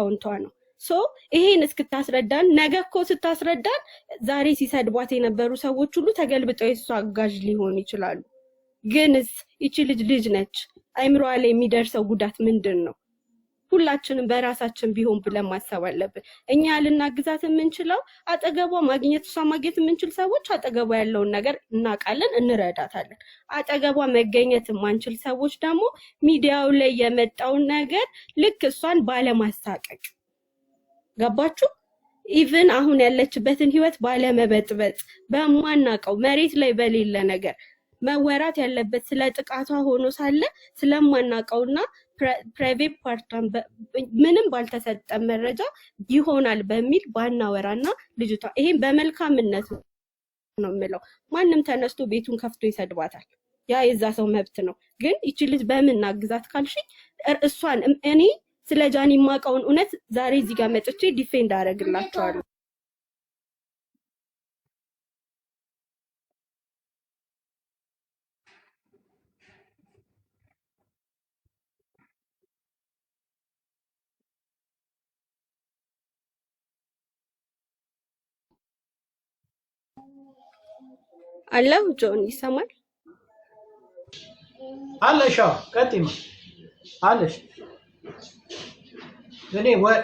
አካውንቷ ነው ሶ ይሄን እስክታስረዳን ነገ እኮ ስታስረዳን ዛሬ ሲሰድቧት የነበሩ ሰዎች ሁሉ ተገልብጠው የሷ አጋዥ ሊሆኑ ይችላሉ ግንስ እቺ ልጅ ነች አይምሮዋ ላይ የሚደርሰው ጉዳት ምንድነው ሁላችንም በራሳችን ቢሆን ብለን ማሰብ አለብን እኛ ልናግዛት የምንችለው አጠገቧ ማግኘት የምንችል ሰዎች አጠገቧ ያለውን ነገር እናቃለን እንረዳታለን አጠገቧ መገኘት የማንችል ሰዎች ደግሞ ሚዲያው ላይ የመጣው ነገር ልክ እሷን ባለማሳቀቅ ገባችሁ ኢቭን አሁን ያለችበትን ህይወት ባለመበጥበጥ በማናቀው መሬት ላይ በሌለ ነገር መወራት ያለበት ስለ ጥቃቷ ሆኖ ሳለ ስለማናቀውና ፕራይቬት ፓርቷን ምንም ባልተሰጠ መረጃ ይሆናል በሚል ባናወራና ልጅቷ ይሄን በመልካምነት ነው የምለው ማንንም ተነስቶ ቤቱን ከፍቶ ይሰድባታል ያ የዛ ሰው መብት ነው ግን እቺ ልጅ በምን አግዛት ካልሽ እሷን እኔ ስለ ጃኒ ማቀውን እውነት ዛሬ እዚህ ጋር መጥቼ ዲፌንድ አደረግላችኋለሁ አላህ ጆን ይሰማል አለሽ ቀጥይማ አለሽ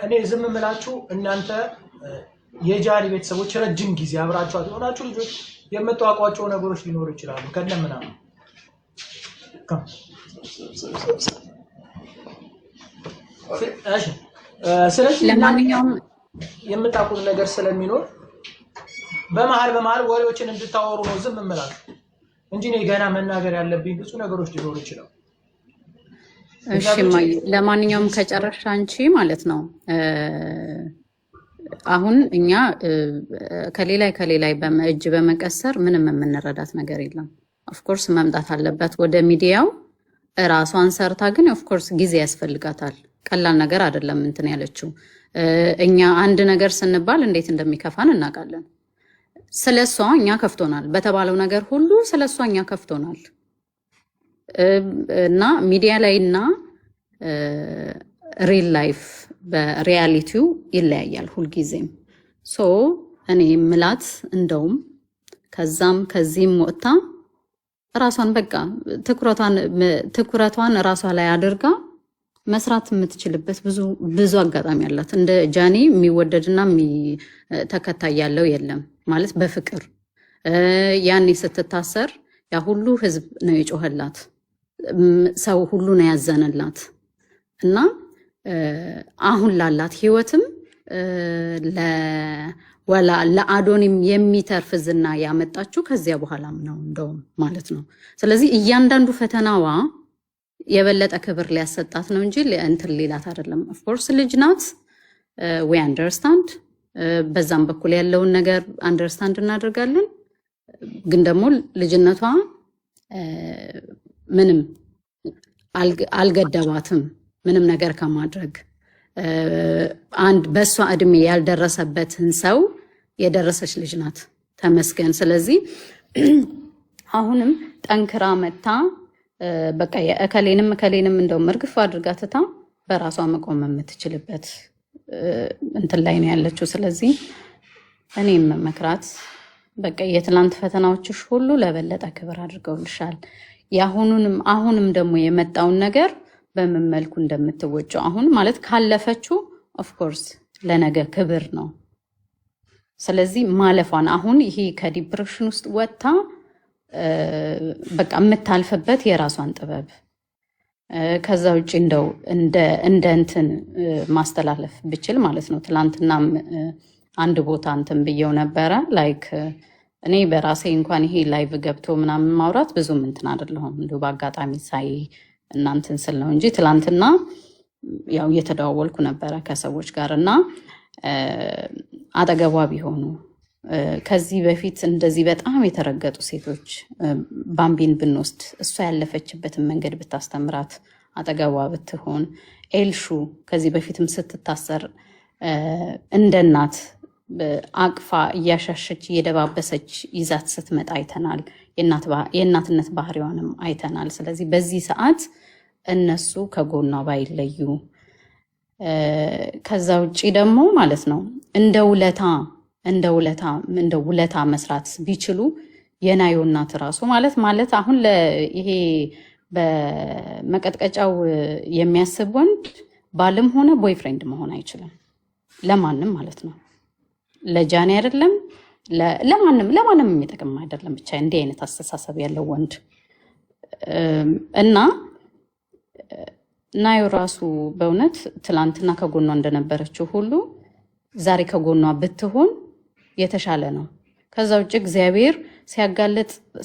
እኔ ዝም ምላችሁ እናንተ የጃኒ ቤተሰቦች ረጅም ጊዜ አብራችሁ ሆናችሁ ልጆች የምትዋቋቸው ነገሮች ሊኖሩ ይችላሉ ከነምና ስለዚህ ለማንኛውም የምታውቁት ነገር ስለሚኖር በመሃል ወሬዎችን እንድታወሩ ነው ዝም ምላችሁ እንጂ እኔ ገና መናገር ያለብኝ ብዙ ነገሮች ሊኖሩ ይችላሉ እሺ ለማንኛውም ከጨረሻ አንቺ ማለት ነው አሁን እኛ ከሌላይ በእጅ በመቀሰር ምንም የምንረዳት ነገር የለም ኦፍ ኮርስ መምጣት አለበት ወደ ሚዲያው ራሷን ሰርታ ግን ኦፍ ኮርስ ጊዜ ያስፈልጋታል ቀላል ነገር አይደለም እንትን ያለችው እኛ አንድ ነገር ስንባል እንዴት እንደሚከፋን እናውቃለን ስለሷ እኛ ከፍቶናል በተባለው ነገር ሁሉ ስለሷ እኛ ከፍቶናል እና ሚዲያ ላይና ሪል ላይፍ በሪያሊቲው ይለያያል ሁሉ ጊዜም ሶ እኔ ምላት እንደውም ከዚህም ወጣ ራሷን በቃ ትኩረቷን ራሷ ላይ አድርጋ መስራት የምትችልበት ብዙ አጋጣሚ አላት እንደ ጃኒ የሚወደድና ተከታይ ያለው የለም ማለት በፍቅር ያኔ ስትታሰር ያ ሁሉ ህዝብ ነው የጮህላት ሰው ሁሉ ነው ያዘነላት እና አሁን ላላት ህይወትም ለአዶንም የሚተርፍ ዝና ያመጣችው ከዚያ በኋላም ነው እንደውም ማለት ነው ስለዚህ እያንዳንዱ ፈተናዋ የበለጠ ክብር ሊያሰጣት ነው እንጂ እንትን ሌላት አይደለም ኦፍ ኮርስ ልጅ ናት we understand በዛም በኩል ያለውን ነገር አንደርስታንድ እናደርጋለን ግን ደግሞ ልጅነቷ ምንም አልገደባትም ምንም ነገር ከማድረግ አንድ በሷ እድሜ ያልደረሰበትን ሰው የደረሰች ልጅ ናት ተመስገን ስለዚህ አሁንም ጠንክራ መታ በቃ የእከሌንም እንደው መርግፍ አድርጋ ትታ በራሷ መቆም የምትችልበት እንትን ላይ ነው ያለችው ስለዚህ እኔም መክራት በቃ የትላንት ፈተናዎችሽ ሁሉ ለበለጠ ክብር አድርገውልሻል አሁንም ደግሞ የመጣውን ነገር በምን መልኩ እንደምትወጪው አሁን ማለት ካለፈችው ኦፍ ኮርስ ለነገ ክብር ነው ስለዚህ ማለፏን አሁን ይሄ ከዲፕሬሽን ውስጥ ወጣ በቃ የምታልፈበት የራሷን ጥበብ ከዛ ውጪ እንደው እንደ እንትን ማስተላለፍ ብችል ማለት ነው ትላንትናም አንድ ቦታ እንትን ብየው ነበረ ላይክ እኔ በራሴ እንኳን ይሄ ላይቭ ገብቶ ምናምን ማውራት ብዙም እንትን አይደለሁም እንደው በአጋጣሚ ሳይ እናንተን ስል ነው እንጂ ትላንትና ያው እየተደዋወልኩ ነበረ ከሰዎች ጋር እና አጠገቧ ቢሆኑ ከዚህ በፊት እንደዚህ በጣም የተረገጡ ሴቶች ባምቢን ብንወስድ እሷ ያለፈችበትን መንገድ ብታስተምራት አጠገቧ ብትሆን ኤልሹ ከዚህ በፊትም ስትታሰር እንደ እናት አቅፋ እያሻሸች እየደባበሰች ይዛት ስትመጣ አይተናል የእናትነት ባህሪዋንም አይተናል ስለዚህ በዚህ ሰዓት እነሱ ከጎኗ ባይለዩ ከዛ ውጪ ደግሞ ማለት ነው እንደ ውለታ መስራት ቢችሉ የናዮ እናት ራሱ ማለት አሁን ይሄ በመቀጥቀጫው የሚያስብ ወንድ ባልም ሆነ ቦይፍሬንድ መሆን አይችልም። ለማንም ማለት ነው። ለጃኒ አይደለም ለማንም የሚጠቅም አይደለም። ብቻ እንዲህ አይነት አስተሳሰብ ያለው ወንድ እና ናዮ ራሱ በእውነት ትላንትና ከጎኗ እንደነበረችው ሁሉ ዛሬ ከጎኗ ብትሆን የተሻለ ነው። ከዛ ውጭ እግዚአብሔር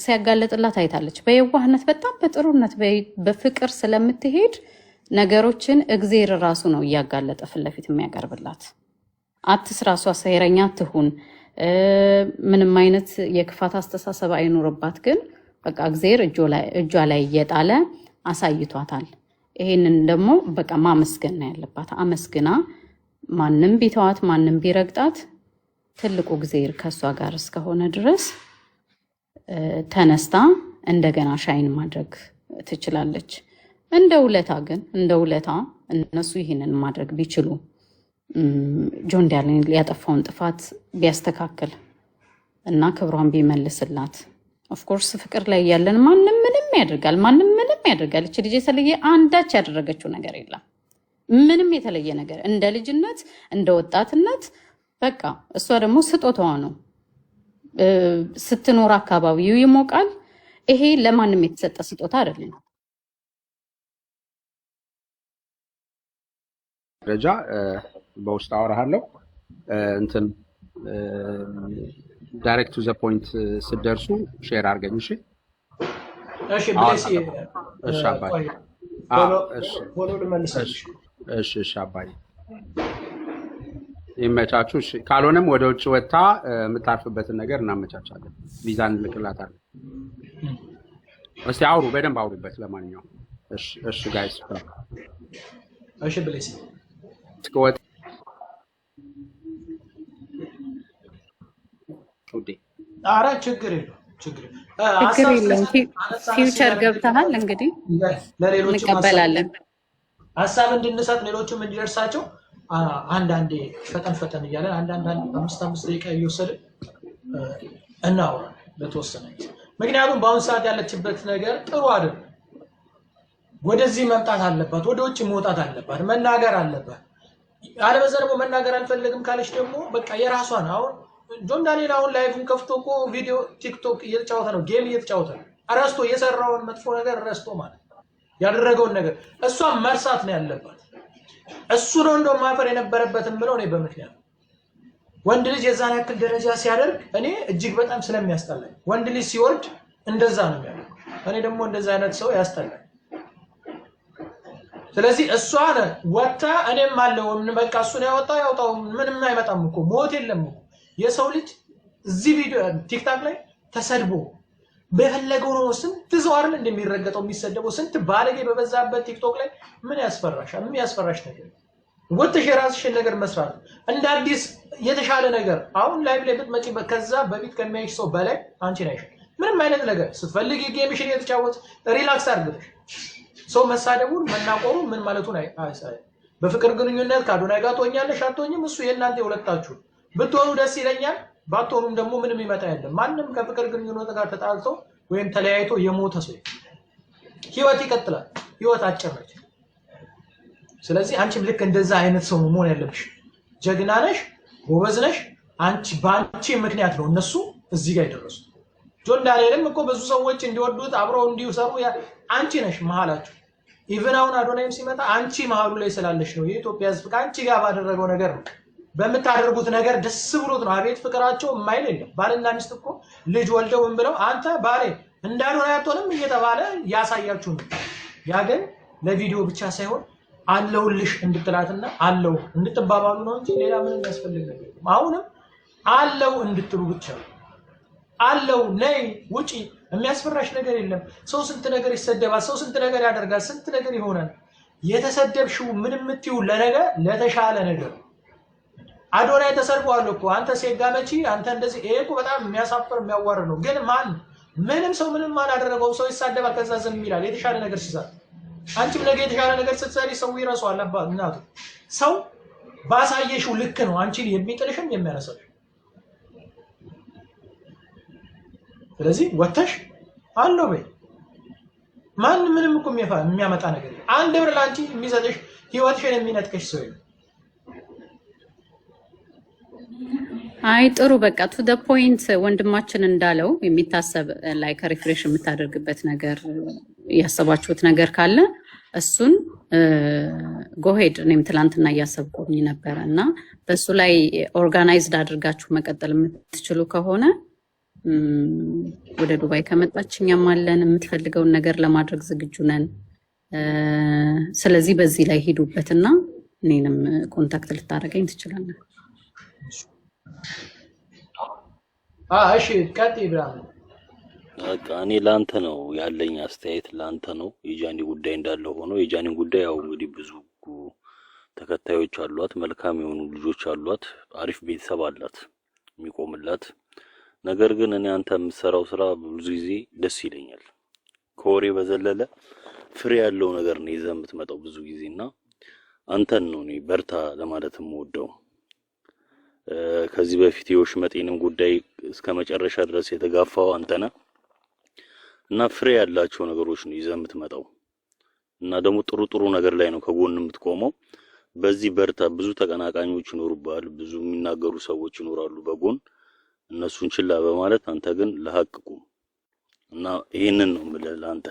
ሲያጋለጥላት አይታለች። በየዋህነት በጣም በጥሩነት በፍቅር ስለምትሄድ ነገሮችን እግዚአብሔር ራሱ ነው እያጋለጠ ፊት ለፊት የሚያቀርብላት። አትስራ፣ እሷ ሴረኛ ትሁን፣ ምንም አይነት የክፋት አስተሳሰብ አይኖርባት፣ ግን በቃ እግዚአብሔር እጇ ላይ እየጣለ አሳይቷታል። ይሄንን ደግሞ በቃ ማመስገን ነው ያለባት። አመስግና ማንም ቢተዋት ማንም ቢረግጣት ትልቁ እግዚአብሔር ከሷ ጋር እስከሆነ ድረስ ተነስታ እንደገና ሻይን ማድረግ ትችላለች። እንደ ውለታ እነሱ ይህንን ማድረግ ቢችሉ ጆን ዳንኤል ያጠፋውን ጥፋት ቢያስተካክል እና ክብሯን ቢመልስላት። ኦፍኮርስ ፍቅር ላይ ያለን ማንም ምንም ያደርጋል። እቺ ልጅ የተለየ አንዳች ያደረገችው ነገር የለም። ምንም የተለየ ነገር እንደ ልጅነት እንደ ወጣትነት በቃ እሷ ደግሞ ስጦታዋ ነው። ስትኖር አካባቢው ይሞቃል። ይሄ ለማንም የተሰጠ ስጦታ አይደለም። ደረጃ በውስጥ አወራሃለሁ እንትን ዳይሬክት ቱ ዘ ፖይንት ስትደርሱ ሼር አድርገኝ። እሺ ብሌሲ እሺ አባይ ፎሎ ልመልስልሽ። እሺ አባይ ይመቻችሁ። እሺ ካልሆነም ወደ ውጭ ወጥታ የምታርፍበትን ነገር እናመቻቻለን። ቪዛ እንልክላታለን። እስቲ አውሩ፣ በደንብ አውሩበት። ለማንኛውም እሺ ጋይስ እሺ ብሌሲ ትቆጥ ኧረ ችግር የለም ፊውቸር ገብተሃል እንግዲህ እንቀበላለን። ሀሳብ እንድንሰጥ ሌሎችም እንዲደርሳቸው አንዳንዴ ፈጠን እያለን አንዳንድ 5 ደቂቃ እየወሰድን እናወራለን ለተወሰነ ጊዜ። ምክንያቱም በአሁኑ ሰዓት ያለችበት ነገር ጥሩ አይደለም። ወደዚህ መምጣት አለባት፣ ወደ ውጭ መውጣት አለባት፣ መናገር አለባት። አለበለዚያ ደግሞ መናገር አልፈልግም ካለች ደግሞ በቃ የራሷን አሁን ጆን ዳንኤል አሁን ላይቭን ከፍቶ እኮ ቪዲዮ ቲክቶክ እየተጫወተ ነው፣ ጌም እየተጫወተ ነው። ረስቶ የሰራውን መጥፎ ነገር ረስቶ ማለት ያደረገውን ነገር እሷን መርሳት ነው ያለባት። እሱ ነው እንደው ማፈር የነበረበትም ብለው እኔ በምክንያት ወንድ ልጅ የዛን ያክል ደረጃ ሲያደርግ እኔ እጅግ በጣም ስለሚያስጠላኝ፣ ወንድ ልጅ ሲወርድ እንደዛ ነው የሚያደርገው። እኔ ደግሞ እንደዛ አይነት ሰው ያስጠላኝ። ስለዚህ እሷን ወጣ እኔም አለው በቃ እሱ ነው ያወጣው ምንም አይመጣም እኮ ሞት የለም እኮ የሰው ልጅ እዚህ ቪዲዮ ቲክታክ ላይ ተሰድቦ በፈለገው ነው ስንት ሰው አይደል እንደሚረገጠው የሚሰደበው ስንት ባለጌ በበዛበት ቲክቶክ ላይ ምን ያስፈራሻል? ምን ያስፈራሽ ነገር ወጥተሽ የራስሽን ነገር መስራት እንደ አዲስ የተሻለ ነገር አሁን ላይቭ ላይ ብትመጪ ከዛ በፊት ከሚያይሽ ሰው በላይ አንቺ ነሽ። ምንም አይነት ነገር ስትፈልጊ ጌምሽን እየተጫወት ሪላክስ አድርገሽ ሰው መሳደቡን መናቆሩ ምን ማለቱን አይሳይ። በፍቅር ግንኙነት ከአዶናይ ጋር ትሆኛለሽ አትሆኝም እሱ የእናንተ የሁለታችሁ ብትሆኑ ደስ ይለኛል። ባትሆኑም ደግሞ ምንም ይመጣ አይደለም። ማንም ከፍቅር ግንኙነት ጋር ተጣልቶ ወይም ተለያይቶ የሞተ ሰው ህይወት ይቀጥላል። ህይወት አጭር ነች። ስለዚህ አንቺም ልክ እንደዛ አይነት ሰው መሆን ያለብሽ። ጀግና ነሽ፣ ጎበዝ ነሽ። አንቺ ባንቺ ምክንያት ነው እነሱ እዚህ ጋር የደረሱት። ጆን ዳንኤልም እኮ ብዙ ሰዎች እንዲወዱት አብረው እንዲሰሩ አንቺ ነሽ መሃላቸው። ኢቭን አሁን አዶናይም ሲመጣ አንቺ መሃሉ ላይ ስላለሽ ነው። የኢትዮጵያ ህዝብ ከአንቺ ጋር ባደረገው ነገር ነው፣ በምታደርጉት ነገር ደስ ብሎት ነው። አቤት ፍቅራቸው የማይል የለም። ባልና ሚስት እኮ ልጅ ወልደው ምን ብለው አንተ ባሌ እንደ አዶናይ አትሆንም እየተባለ ያሳያችሁ ነው። ያ ግን ለቪዲዮ ብቻ ሳይሆን አለውልሽ እንድትላትና አለው እንድትባባሉ ነው እንጂ ሌላ ምንም የሚያስፈልግ ነገር የለም። አሁንም አለው እንድትሉ ብቻ አለው ነይ ውጪ የሚያስፈራሽ ነገር የለም። ሰው ስንት ነገር ይሰደባል፣ ሰው ስንት ነገር ያደርጋል፣ ስንት ነገር ይሆናል። የተሰደብሽው ምንም የምትይው ለነገ ለተሻለ ነገር። አዶናይ ተሰድቧል እኮ አንተ ሴጋመቺ አንተ እንደዚህ። ይሄ እኮ በጣም የሚያሳፍር የሚያዋርድ ነው። ግን ማን ምንም ሰው ምንም አላደረገውም። ሰው ይሳደባል ከዛ ዝም ይላል የተሻለ ነገር ሲሰራ። አንቺም ነገ የተሻለ ነገር ስትሰሪ ሰው ይረሳዋል። አባት እናቱ ሰው ባሳየሽው ልክ ነው አንቺን የሚጥልሽም የሚያነሳሽ። ስለዚህ ወተሽ አለው በይ ማን ምንም እኮ የሚያመጣ ነገር አንድ ብር ላንቺ የሚሰጥሽ ህይወትሽን የሚነጥቀሽ ሰው ነው። አይ ጥሩ በቃ ቱ ዘ ፖይንት ወንድማችን እንዳለው የሚታሰብ ላይክ ሪፍሬሽ የምታደርግበት ነገር ያሰባችሁት ነገር ካለ እሱን ጎሄድ እኔም ትላንትና እያሰብኩኝ ነበረ እና በሱ ላይ ኦርጋናይዝድ አድርጋችሁ መቀጠል የምትችሉ ከሆነ ወደ ዱባይ ከመጣች እኛም አለን የምትፈልገውን ነገር ለማድረግ ዝግጁ ነን። ስለዚህ በዚህ ላይ ሄዱበትና እኔንም ኮንታክት ልታደርገኝ ትችላለህ። እሺ ቀጥይ ብራም። በቃ እኔ ላንተ ነው ያለኝ አስተያየት ላንተ ነው። የጃኒ ጉዳይ እንዳለ ሆኖ የጃኒን ጉዳይ ያው እንግዲህ ብዙ ተከታዮች አሏት፣ መልካም የሆኑ ልጆች አሏት፣ አሪፍ ቤተሰብ አላት የሚቆምላት። ነገር ግን እኔ አንተ የምትሰራው ስራ ብዙ ጊዜ ደስ ይለኛል። ከወሬ በዘለለ ፍሬ ያለው ነገር ነው ይዘህ የምትመጣው ብዙ ጊዜና አንተን ነው እኔ በርታ ለማለት የምወደው። ከዚህ በፊት የወሽመጤንም ጉዳይ እስከ መጨረሻ ድረስ የተጋፋው አንተ ነህ እና ፍሬ ያላቸው ነገሮች ነው ይዘህ የምትመጣው እና ደግሞ ጥሩ ጥሩ ነገር ላይ ነው ከጎን የምትቆመው። በዚህ በርታ። ብዙ ተቀናቃኞች ይኖሩባል፣ ብዙ የሚናገሩ ሰዎች ይኖራሉ በጎን እነሱን ችላ በማለት አንተ ግን ለሐቅ ቁም እና ይሄንን ነው የምልህ ለአንተ።